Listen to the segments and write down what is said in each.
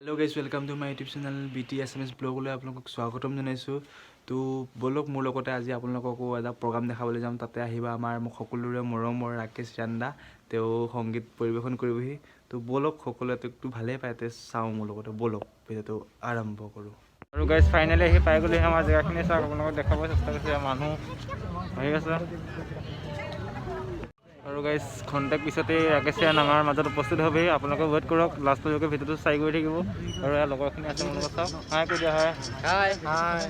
Hello guys welcome to my YouTube channel BTSMS ब्लॉगলৈ আপোনালোকক স্বাগতম জনাইছোঁ। তো বলক মোৰ লগতে আজি আপোনালোককো এটা প্ৰগ্ৰাম দেখাবলৈ যাম। তাতে আহিবা আমাৰ সকলোৰে মৰমৰ ৰাকেশ চান্দা, তেওঁ সংগীত পৰিৱেশন কৰিবহি। তো বলক সকলোৱে তো ভালেই পায়, তে চাওঁ মোৰ লগতে বলক ভিডিঅ'টো আৰম্ভ কৰোঁ। আৰু গাইস ফাইনেলি আহি পাই গ'লে আমাৰ জেগাখিনি চাওক, আপোনালোকক দেখাব চেষ্টা কৰিছে। মানুহ আহি আছে আৰু গাইস ঘণ্টাক পিছতে ৰাকেশ চান্দ আমাৰ মাজত উপস্থিত হবে। আপোনালোকে ৱেইট কৰক, লাষ্টলৈকে ভিডিঅ'টো চাই গৈ থাকিব। আৰু ইয়াৰ লগৰখিনি আছে মোৰ লগত, চাওক হাই কৈ দিয়া। হাই হাই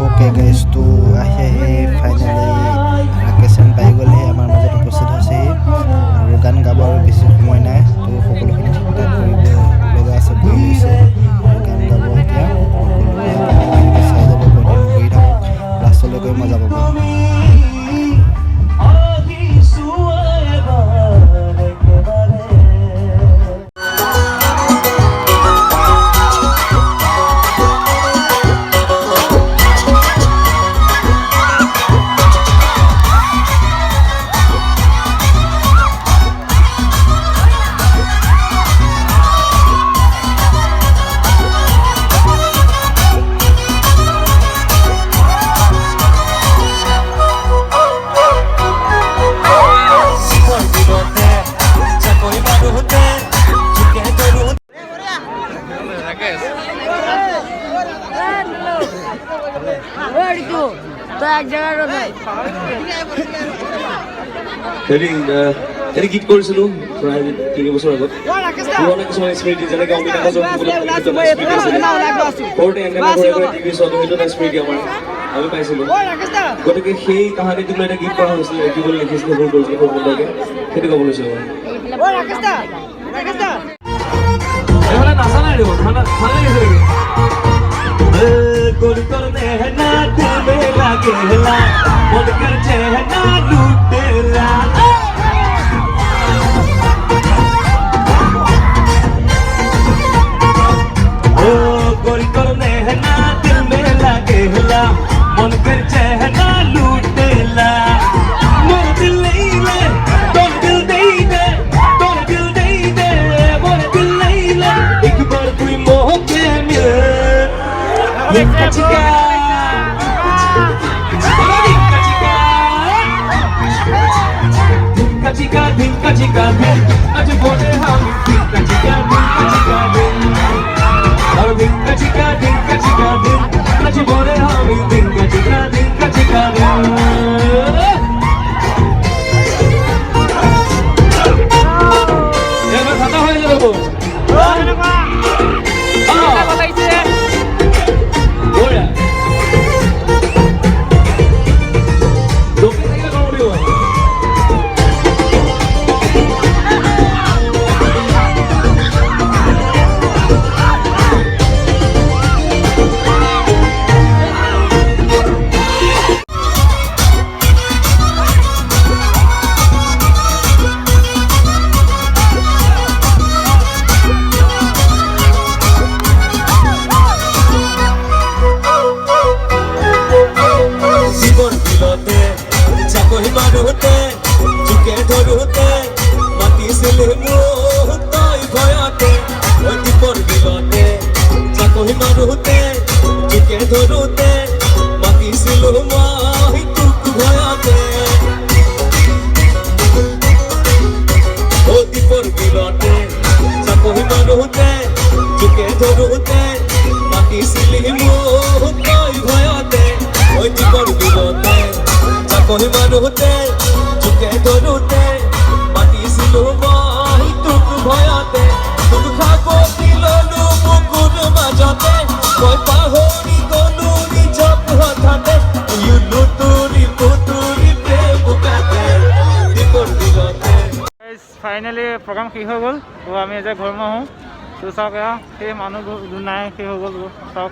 ओके गाइस, तो आही फाइनेली राकेश चान्द पाई ग'লেহি আমাৰ মাজত উপস্থিত হৈছেহি। আৰু গান গাব আৰু বেছি সময় নাই, তো সকলোখিনি ঠিক ঠাক কৰিব লগা আছে, কৰি লৈছে আৰু গান গাব। এতিয়া সকলোকে চাই যাব, কণ্টিনিউ কৰি থাকক, লাষ্টলৈকে মজা পাব। এনে গীত কৰিছিলোঁ প্ৰায় 3 বছৰ আগত। পুৰণা কিছুমান স্মৃতি, যেনেকৈ অমিতাভ বচ্চন সৰুতে এনে টিভি চোৱাটো, সেইটো এটা স্মৃতি আমি পাইছিলোঁ। গতিকে সেই কাহিনীটোক লৈ এটা গীত কৰা হৈছিল, কিবল লিখিছিল, সেইবোৰ কৰিছিলোঁ সৰুকে, সেইটো গাব লৈছোঁ। এইফালে নাচা নাই দিব, ভাল লাগিছে নেকি? गोल कर देना दिल में लागेला, मन कर चेहना लूटेला। ओ गोल कर देना दिल में लागेला, मन कर चेहना लूटेला। मोर दिल ले ले, तोर दिल दे दे, तोर दिल दे दे, मोर दिल ले ले, एक बार कोई मोह के मिल। Dinka chica, dinka chica, dinka chica, आज बोले हम dinka chica, और dinka chica, आज बोले हम dinka chica, ये मैं खाता हुआ ये लोगों। होते चुके धरुते मातिसिलो মই तुक भयते तुक खाको दिलनु मुकुर মাজতে মই পাহৰি গলো নিজক হঠাতে ইউনো তুৰি পুতুৰি প্ৰেম কাতে দীপৰ দিলতে। ফাইনেলি প্ৰগ্ৰাম শেষ হৈ গ'ল। তো আমি এতিয়া ঘৰলৈ আহোঁ। তো চাওক সেই মানুহ নাই, শেষ হৈ গ'ল। চাওক